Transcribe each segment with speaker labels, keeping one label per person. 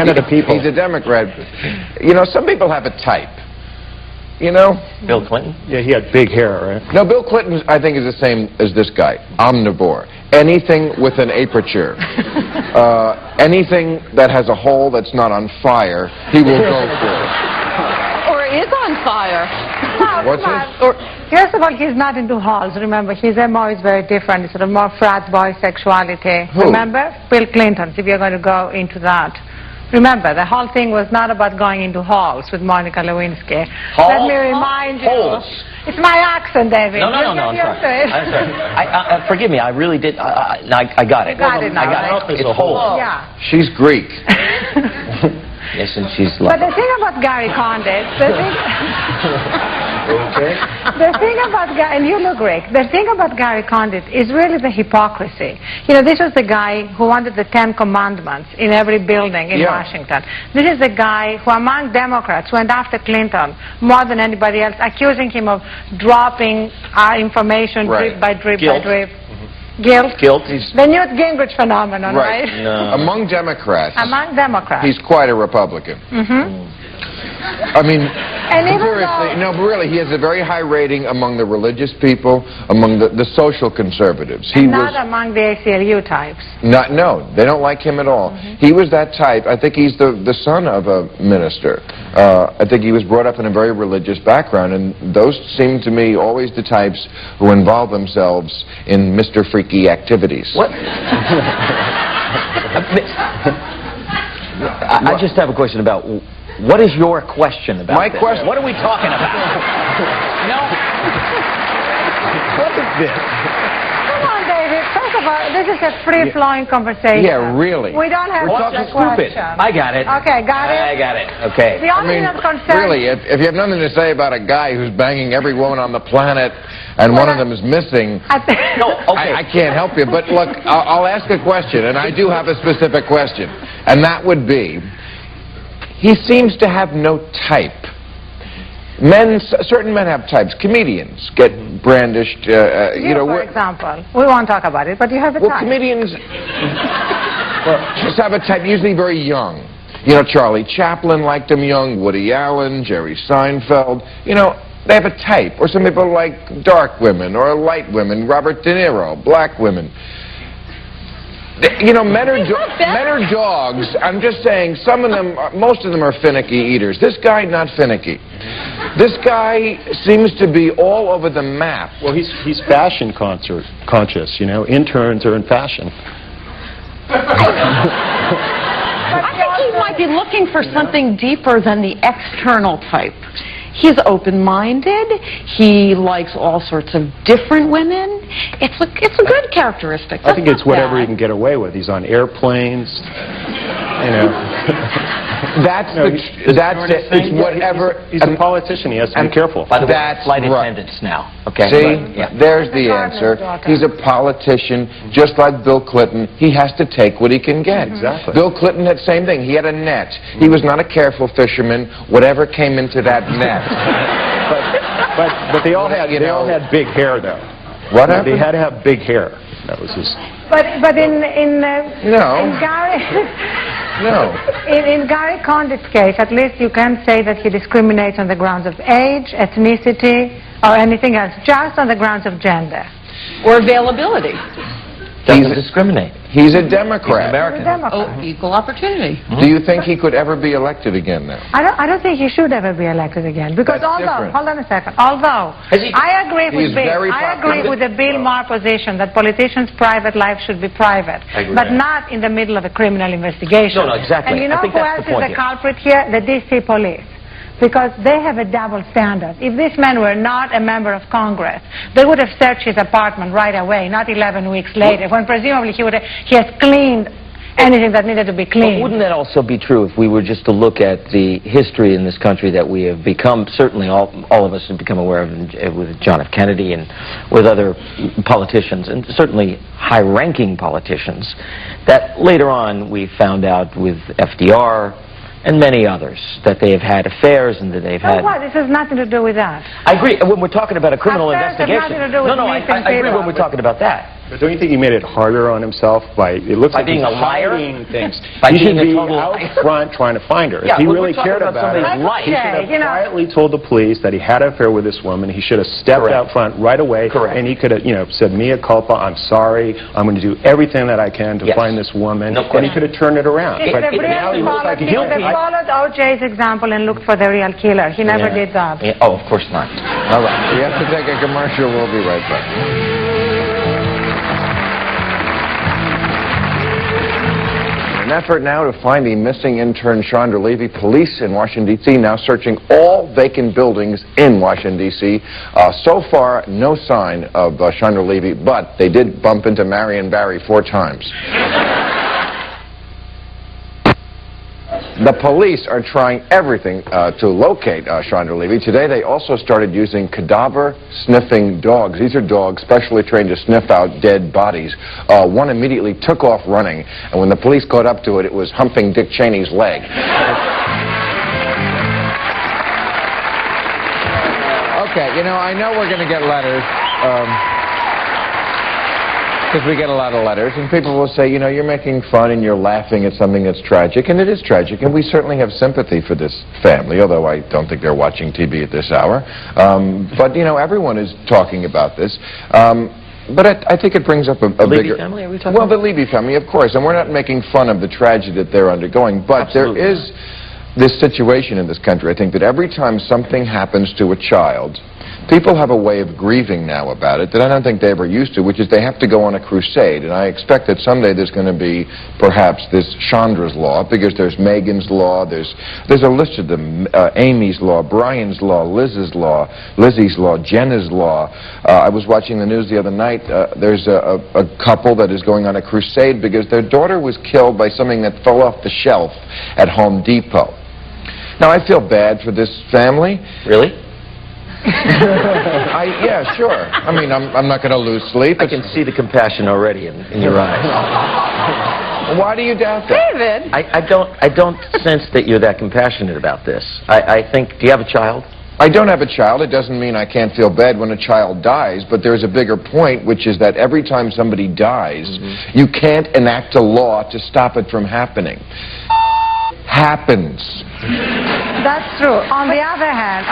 Speaker 1: of the people.
Speaker 2: He's a Democrat. You know, some people have a type. You know?
Speaker 3: Bill Clinton?
Speaker 1: Yeah, he had big hair, right?
Speaker 2: No, Bill Clinton, I think, is the same as this guy. Omnivore. Anything with an aperture. Anything that has a hole that's not on fire, he will go for.
Speaker 4: Or is on fire.
Speaker 2: What's this?
Speaker 5: First of all, he's not into halls. Remember, his MO is very different. It's sort of more frat boy sexuality.
Speaker 2: Who?
Speaker 5: Remember? Bill Clinton, if you're going to go into that. Remember, the whole thing was not about going into halls with Monica Lewinsky. Let me remind you.
Speaker 3: Holes.
Speaker 5: It's my accent, David.
Speaker 3: No, I'm sorry. I'm sorry. Forgive me, I really did. I got it.
Speaker 5: Got it now,
Speaker 3: I got
Speaker 5: right?
Speaker 3: it. It's a hole.
Speaker 5: Yeah.
Speaker 2: She's Greek.
Speaker 3: Yes, and she's
Speaker 5: But
Speaker 3: like...
Speaker 5: the thing about Gary Condit, the thing about and you look Greek, the thing about Gary Condit is really the hypocrisy. You know, this was the guy who wanted the 10 Commandments in every building in Washington. This is the guy who, among Democrats, went after Clinton more than anybody else, accusing him of dropping our information drip by drip by drip. Guilt. The Newt Gingrich phenomenon, right?
Speaker 2: No. Among Democrats.
Speaker 5: Among Democrats.
Speaker 2: He's quite a Republican. I mean,
Speaker 5: and
Speaker 2: seriously, no, but really, he has a very high rating among the religious people, among the social conservatives. He
Speaker 5: not among the ACLU types.
Speaker 2: No, they don't like him at all. He was that type. I think he's the son of a minister. I think he was brought up in a very religious background, and those seem to me always the types who involve themselves in Mr. Freaky activities.
Speaker 3: What? I just have a question about... What is your question about
Speaker 2: My
Speaker 3: this?
Speaker 2: question...
Speaker 3: What are we talking about? What is this?
Speaker 5: Come on, David. First of all, this is a free-flowing conversation.
Speaker 2: Yeah, really.
Speaker 5: We don't have
Speaker 3: What's stupid? I got it.
Speaker 5: Okay, got it?
Speaker 3: I got it. Okay.
Speaker 5: The only thing that's concerned...
Speaker 2: Really, if you have nothing to say about a guy who's banging every woman on the planet and one of them is missing, I can't help you. But look, I'll ask a question, and I do have a specific question, and that would be... He seems to have no type. Certain men have types. Comedians get brandished. You know,
Speaker 5: for example, we won't talk about it, but you have a type.
Speaker 2: Well, comedians just have a type, usually very young. You know, Charlie Chaplin liked him young, Woody Allen, Jerry Seinfeld. You know, they have a type. Or some people like dark women or light women, Robert De Niro, black women. You know, men are dogs. I'm just saying, some of them, most of them are finicky eaters. This guy, not finicky. This guy seems to be all over the map.
Speaker 1: Well, he's fashion conscious, you know. Interns are in fashion.
Speaker 4: I think he might be looking for something deeper than the external type. He's open-minded. He likes all sorts of different women. It's a good characteristic.
Speaker 1: I think it's whatever he can get away with. He's on airplanes, you know.
Speaker 2: It's whatever.
Speaker 1: He's a politician. He has to be careful.
Speaker 3: By the way, flight attendants now. Okay.
Speaker 2: See, there's the answer. He's a politician, just like Bill Clinton. He has to take what he can get.
Speaker 1: Exactly.
Speaker 2: Bill Clinton had the same thing. He had a net. He was not a careful fisherman. Whatever came into that net.
Speaker 1: But they all had big hair, though.
Speaker 2: What happened?
Speaker 1: They had to have big hair. That was his.
Speaker 5: But in Gary in Gary Condit's case, at least you can say that he discriminates on the grounds of age, ethnicity, or anything else, just on the grounds of gender
Speaker 4: or availability.
Speaker 3: Doesn't discriminate.
Speaker 2: He's a Democrat.
Speaker 3: He's American.
Speaker 5: Democrat.
Speaker 4: Oh, equal opportunity.
Speaker 2: Do you think he could ever be elected again now?
Speaker 5: I don't think he should ever be elected again, because hold on a second, I agree with the Bill Maher position that politicians' private life should be private, but not in the middle of a criminal investigation.
Speaker 3: No, exactly.
Speaker 5: And you know who else is the culprit here? The D.C. police. Because they have a double standard. If this man were not a member of Congress, they would have searched his apartment right away, not 11 weeks later, when presumably he has cleaned anything that needed to be cleaned.
Speaker 3: But wouldn't that also be true if we were just to look at the history in this country that we have become, certainly all of us have become aware of with John F. Kennedy and with other politicians, and certainly high-ranking politicians, that later on we found out with FDR, and many others, that they have had affairs and that they've had...
Speaker 5: What? This has nothing to do with that.
Speaker 3: I agree. When we're talking about a criminal
Speaker 5: Affairs have
Speaker 3: investigation...
Speaker 5: nothing to do with
Speaker 3: I agree when we're talking about that.
Speaker 1: But don't you think he made it harder on himself by, it looks like
Speaker 3: being
Speaker 1: he's
Speaker 3: a liar?
Speaker 1: hiding things.
Speaker 3: By
Speaker 1: he
Speaker 3: being
Speaker 1: should
Speaker 3: a
Speaker 1: be
Speaker 3: total
Speaker 1: out
Speaker 3: liar?
Speaker 1: front trying to find her.
Speaker 3: Yeah,
Speaker 1: if he
Speaker 3: we're
Speaker 1: really
Speaker 3: talking
Speaker 1: cared
Speaker 3: about
Speaker 1: about her,
Speaker 3: somebody's life.
Speaker 1: he should have
Speaker 5: you know,
Speaker 1: quietly told the police that he had an affair with this woman. He should have stepped
Speaker 3: Correct.
Speaker 1: out front right away.
Speaker 3: Correct.
Speaker 1: And he could have, you know, said, mea culpa, I'm sorry, I'm going to do everything that I can to
Speaker 3: Yes.
Speaker 1: find this woman.
Speaker 3: No
Speaker 1: And he
Speaker 3: question.
Speaker 1: could have turned it around.
Speaker 5: If
Speaker 1: But
Speaker 5: they
Speaker 1: now he looks like a
Speaker 5: they
Speaker 1: guilty.
Speaker 5: followed O.J.'s example and looked for the real killer. He never
Speaker 3: Yeah.
Speaker 5: did that.
Speaker 3: Yeah, oh, of course not.
Speaker 2: All right, we have to take a commercial. We'll be right back. In an effort now to find the missing intern Chandra Levy, police in Washington, D.C. now searching all vacant buildings in Washington, D.C. So far, no sign of Chandra Levy, but they did bump into Marion Barry 4 times. The police are trying everything to locate Chandra Levy. Today, they also started using cadaver-sniffing dogs. These are dogs specially trained to sniff out dead bodies. One immediately took off running, and when the police caught up to it, it was humping Dick Cheney's leg. Okay, you know, I know we're going to get letters. Because we get a lot of letters, and people will say, you know, you're making fun and you're laughing at something that's tragic, and it is tragic, and we certainly have sympathy for this family, although I don't think they're watching TV at this hour. But, you know, everyone is talking about this. But I think it brings up a bigger...
Speaker 3: Levy family, are we talking
Speaker 2: Well,
Speaker 3: about?
Speaker 2: the Levy family, of course, and we're not making fun of the tragedy that they're undergoing, but
Speaker 3: Absolutely
Speaker 2: there is this situation in this country, I think, that every time something happens to a child, people have a way of grieving now about it that I don't think they ever used to, which is they have to go on a crusade. And I expect that someday there's going to be perhaps this Chandra's Law, because there's Megan's Law, there's a list of them, Amy's Law, Brian's Law, Liz's Law, Lizzie's Law, Jenna's Law. I was watching the news the other night. There's a couple that is going on a crusade because their daughter was killed by something that fell off the shelf at Home Depot. Now, I feel bad for this family.
Speaker 3: Really?
Speaker 2: Yeah, sure. I mean, I'm not going to lose sleep.
Speaker 3: I can see the compassion already in your eyes.
Speaker 2: Why do you doubt that?
Speaker 5: David!
Speaker 3: I don't sense that you're that compassionate about this. I think, do you have a child?
Speaker 2: I don't have a child. It doesn't mean I can't feel bad when a child dies, but there's a bigger point, which is that every time somebody dies, you can't enact a law to stop it from happening. Happens.
Speaker 5: That's true. On the other hand,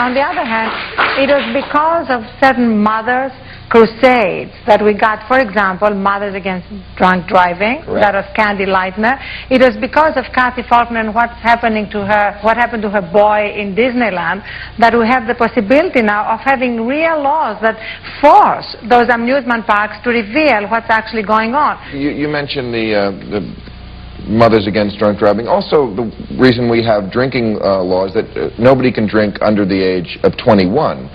Speaker 5: it was because of certain mothers' crusades that we got, for example, Mothers Against Drunk Driving.
Speaker 3: Correct.
Speaker 5: That was Candy Lightner. It was because of Kathy Faulkner and what happened to her boy in Disneyland, that we have the possibility now of having real laws that force those amusement parks to reveal what's actually going on.
Speaker 2: You mentioned the Mothers Against Drunk Driving. Also, the reason we have drinking laws that nobody can drink under the age of 21.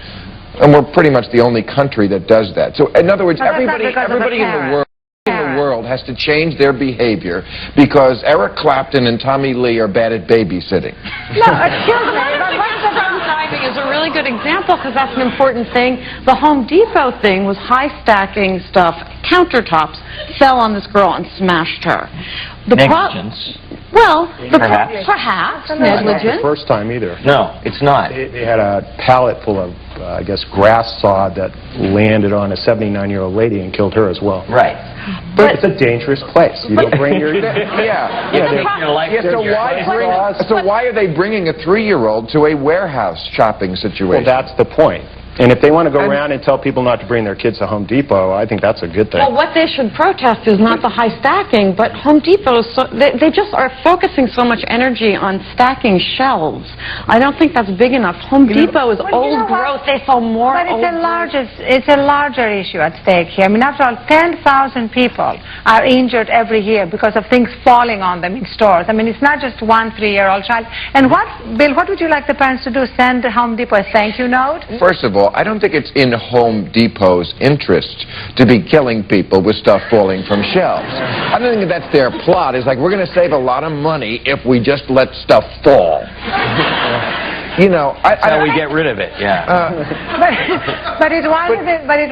Speaker 2: And we're pretty much the only country that does that. So, in other words,
Speaker 5: But that's not
Speaker 2: everybody
Speaker 5: because of
Speaker 2: in
Speaker 5: the
Speaker 2: the world has to change their behavior because Eric Clapton and Tommy Lee are bad at babysitting.
Speaker 5: No, excuse me.
Speaker 4: Drunk driving is a really good example because that's an important thing. The Home Depot thing was high stacking stuff, countertops, fell on this girl and smashed her.
Speaker 3: Negligence.
Speaker 4: Well,
Speaker 3: Perhaps.
Speaker 1: It's not the
Speaker 4: negligence.
Speaker 1: first time either.
Speaker 3: No, it's not.
Speaker 1: They had a pallet full of, I guess, grass sod that landed on a 79-year-old lady and killed her as well.
Speaker 3: Right.
Speaker 1: But it's a dangerous place. You don't bring your...
Speaker 2: Yeah.
Speaker 3: You take your life
Speaker 2: Yeah,
Speaker 3: into your
Speaker 2: so why are they bringing a 3-year-old to a warehouse shopping situation?
Speaker 1: Well, that's the point. And if they want to go around and tell people not to bring their kids to Home Depot, I think that's a good thing.
Speaker 4: Well, what they should protest is not the high stacking, but Home Depot, they just are focusing so much energy on stacking shelves. I don't think that's big enough. Home Depot is old growth. They sell more
Speaker 5: But
Speaker 4: old
Speaker 5: it's a larger issue at stake here. I mean, after all, 10,000 people are injured every year because of things falling on them in stores. I mean, it's not just one 3-year-old child. And Bill, what would you like the parents to do? Send Home Depot a thank you note?
Speaker 2: First of all, I don't think it's in Home Depot's interest to be killing people with stuff falling from shelves. I don't think that's their plot. It's like, we're going to save a lot of money if we just let stuff fall. you know,
Speaker 3: That's how we get rid of it, yeah.
Speaker 5: But it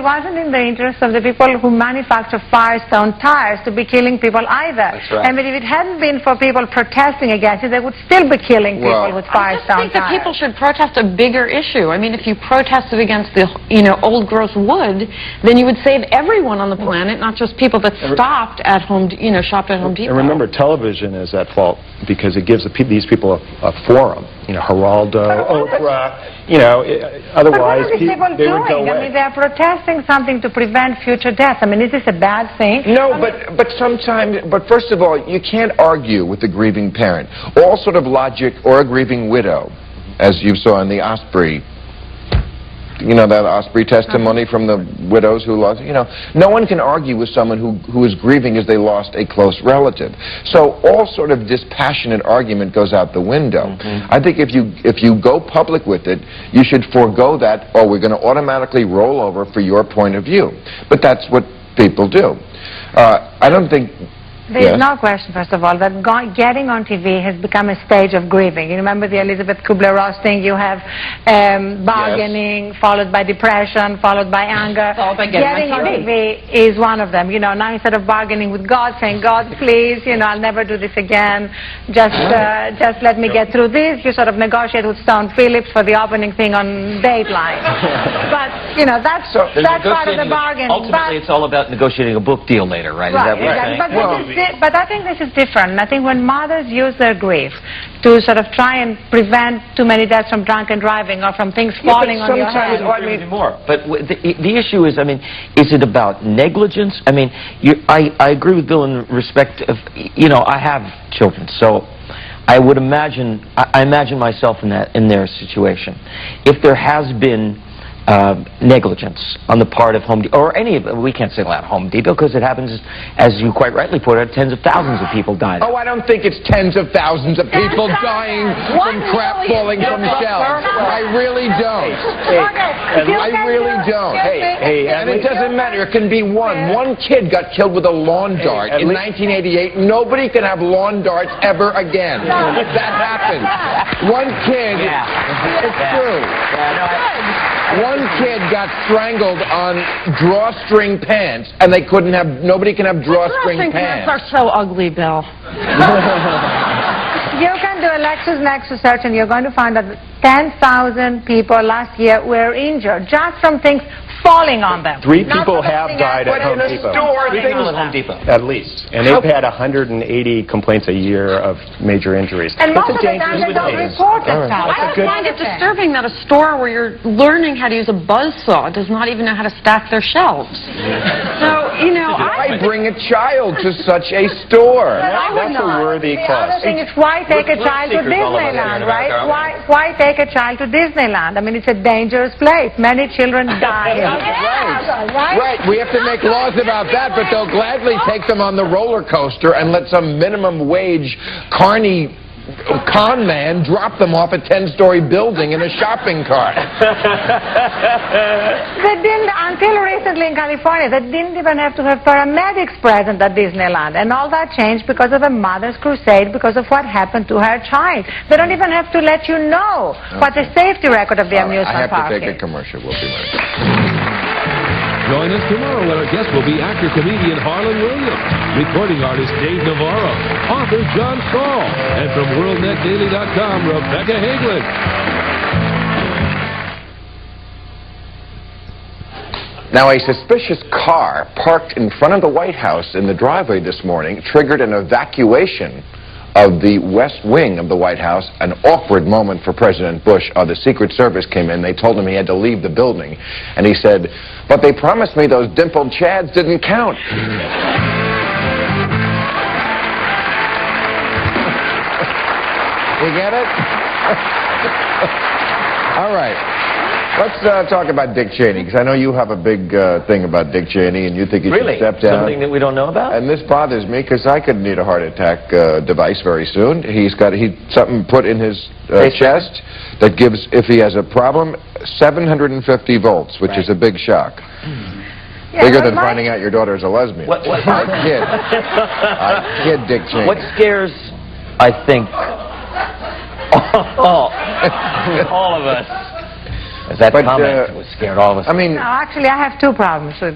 Speaker 5: wasn't in the interest of the people who manufacture Firestone tires to be killing people either.
Speaker 3: That's right.
Speaker 5: I mean, if it hadn't been for people protesting against it, they would still be killing people with Firestone
Speaker 4: I just think that people should protest a bigger issue. I mean, if you protested against the, old growth wood, then you would save everyone on the planet, not just people that stopped at home, shopped at Home Depot.
Speaker 1: And remember, television is at fault because it gives these people a forum. Geraldo, Oprah, otherwise
Speaker 5: But what are these people
Speaker 1: they would go
Speaker 5: doing?
Speaker 1: away.
Speaker 5: I mean, they're protesting something to prevent future deaths. I mean, is this a bad thing?
Speaker 2: No, but sometimes, but first of all, you can't argue with the grieving parent. All sort of logic or a grieving widow, as you saw in the Osprey, that Osprey testimony from the widows who lost, no one can argue with someone who is grieving as they lost a close relative. So all sort of dispassionate argument goes out the window. I think if you go public with it, you should forego that, or we're going to automatically roll over for your point of view. But that's what people do. I don't think...
Speaker 5: There's no question, first of all, that getting on TV has become a stage of grieving. You remember the Elizabeth Kubler-Ross thing? You have bargaining, followed by depression, folled by anger.
Speaker 4: Followed by
Speaker 5: getting on TV is one of them. Now instead of bargaining with God, saying, God, please, I'll never do this again. Just let me get through this. You sort of negotiate with Stone Phillips for the opening thing on Dateline. But, that's part of the bargain.
Speaker 3: Ultimately, it's all about negotiating a book deal later, right? Is that what you're saying?
Speaker 5: But I think this is different. I think when mothers use their grief to sort of try and prevent too many deaths from drunken driving or from things falling on your head.
Speaker 3: But the issue is, is it about negligence? I agree with Bill in respect of, I have children, so I would imagine, I imagine myself in their situation. If there has been negligence on the part of Home Depot, or any of it, we can't single out Home Depot because it happens, as you quite rightly put it, tens of thousands of people died.
Speaker 2: Oh, I don't think it's tens of thousands of people dying from crap falling from shelves. I really don't. I really don't. And it doesn't matter. It can be one. One kid got killed with a lawn dart in 1988. Nobody can have lawn darts ever again. That happened. One kid. It's true. One kid got strangled on drawstring pants, and nobody can have drawstring pants.
Speaker 4: Drawstring pants are so ugly, Bill.
Speaker 5: You can do a LexisNexis search, and you're going to find that 10,000 people last year were injured just from things falling on them.
Speaker 1: 3 people have died at Home Depot.
Speaker 3: Home Depot.
Speaker 1: At least. And they've had 180 complaints a year of major injuries.
Speaker 5: And most of the time they don't report it.
Speaker 4: I find it disturbing that a store where you're learning how to use a buzzsaw does not even know how to stack their shelves. So,
Speaker 2: I bring a child to such a store.
Speaker 1: That's a worthy
Speaker 5: The
Speaker 1: cause.
Speaker 5: other thing is, why take a child to Disneyland, right? Why take a child to Disneyland? It's a dangerous place. Many children die.
Speaker 2: Right, we have to make laws about that, but they'll gladly take them on the roller coaster and let some minimum wage carny con man drop them off a 10-story building in a shopping cart.
Speaker 5: They didn't, until recently in California, they didn't even have to have paramedics present at Disneyland. And all that changed because of a mother's crusade, because of what happened to her child. They don't even have to let you know what the safety record of the amusement park is.
Speaker 2: I have to take a commercial. We'll be right back.
Speaker 6: Join us tomorrow when our guest will be actor-comedian Harlan Williams, recording artist Dave Navarro, author John Saul, and from WorldNetDaily.com, Rebecca Hagelin.
Speaker 2: Now, a suspicious car parked in front of the White House in the driveway this morning triggered an evacuation of the West Wing of the White House, an awkward moment for President Bush. The Secret Service came in. They told him he had to leave the building. And he said, but they promised me those dimpled chads didn't count. You get it? All right. Let's talk about Dick Cheney, because I know you have a big thing about Dick Cheney, and you think he should step down.
Speaker 3: Something that we don't know about?
Speaker 2: And this bothers me, because I could need a heart attack device very soon. He's got something put in his chest that gives, if he has a problem, 750 volts, which is a big shock. Bigger than finding out your daughter is a lesbian. I kid Dick Cheney.
Speaker 3: What scares, I think, All of us. That comment was scared all of us.
Speaker 2: I mean,
Speaker 5: No, actually, I have two problems with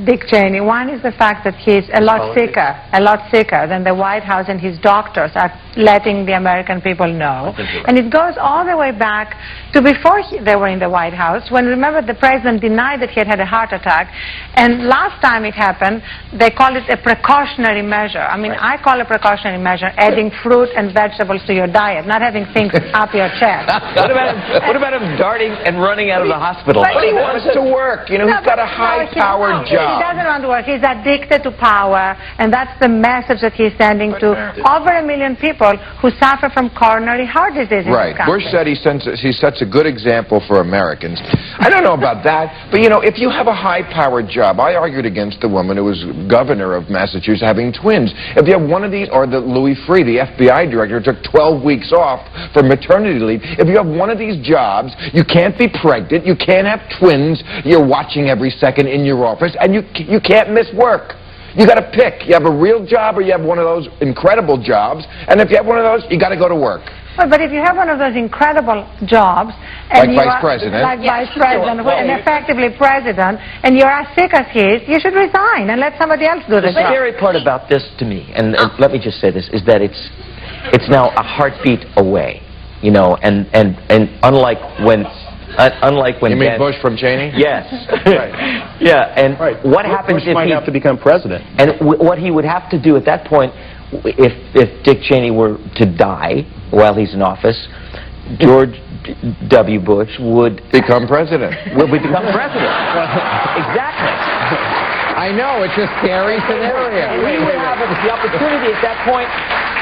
Speaker 5: Dick Cheney. One is the fact that he's a lot sicker than the White House and his doctors are letting the American people know. And it goes all the way back to before they were in the White House, when, remember, the president denied that he had had a heart attack. And last time it happened, they called it a precautionary measure. I mean, I call a precautionary measure adding fruit and vegetables to your diet, not having things up your chest.
Speaker 3: What about him darting and running out of the hospital?
Speaker 2: but he wants to work. You know, he's got a high-powered job.
Speaker 5: He doesn't want to work. He's addicted to power, and that's the message that he's sending to over 1 million people who suffer from coronary heart disease in this country.
Speaker 2: Bush said he sets a good example for Americans. I don't know about that, but, you know, if you have a high-powered job, I argued against the woman who was governor of Massachusetts having twins. If you have one of these, or the Louis Freeh, the FBI director, took 12 weeks off for maternity leave. If you have one of these jobs, you can't be pregnant, you can't have twins, you're watching every second in your office, and you can't miss work. You got to pick. You have a real job or you have one of those incredible jobs, and if you have one of those, you got to go to work.
Speaker 5: Well, but if you have one of those incredible jobs, and
Speaker 2: like Vice President,
Speaker 5: and effectively president, and you're as sick as he is, you should resign and let somebody else do the
Speaker 3: The
Speaker 5: job.
Speaker 3: scary part about this to me, and let me just say this, is that it's now a heartbeat away, you know, and unlike when
Speaker 2: you mean Bush from Cheney?
Speaker 3: Yes.
Speaker 1: Right.
Speaker 3: Yeah, and what
Speaker 1: Bush
Speaker 3: happens if
Speaker 1: might
Speaker 3: he
Speaker 1: have to become president?
Speaker 3: And what he would have to do at that point, if Dick Cheney were to die while he's in office, George W. Bush would
Speaker 2: become president.
Speaker 3: Would become president. Exactly.
Speaker 2: I know, it's a scary scenario.
Speaker 3: He would have the opportunity at that point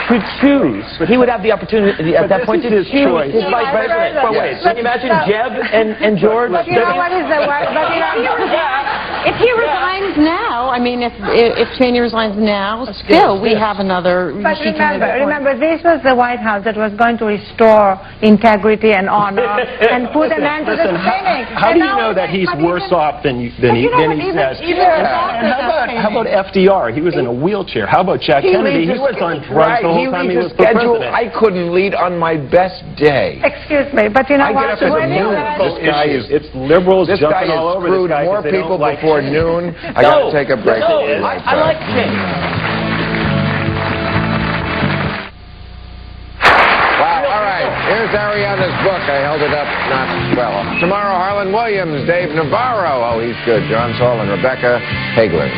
Speaker 3: to choose. He would have the opportunity at that point to choose his vice president. But wait, can you imagine Jeb and George?
Speaker 5: But you know what is the word? But you know,
Speaker 4: if he resigns now, I mean, if Cheney resigns now, still we have another.
Speaker 5: But remember, this was the White House that was going to restore integrity and honor and put an end to the spinning.
Speaker 1: How do you know that he's worse off than he says? And how about FDR? He was in a wheelchair. How about Jack Kennedy? He was on drugs the whole time he was president.
Speaker 2: I couldn't lead on my best day.
Speaker 5: Excuse me, but you know what?
Speaker 1: It's liberals
Speaker 2: this
Speaker 1: jumping
Speaker 2: guy
Speaker 1: all over
Speaker 2: screwed
Speaker 1: this guy
Speaker 2: more people before noon. I got to take a break.
Speaker 3: I like Cheney.
Speaker 2: Wow, all right. Here's Arianna's book. I held it up not well. Tomorrow, Harlan Williams, Dave Navarro. Oh, he's good. John Saul and Rebecca Hagler.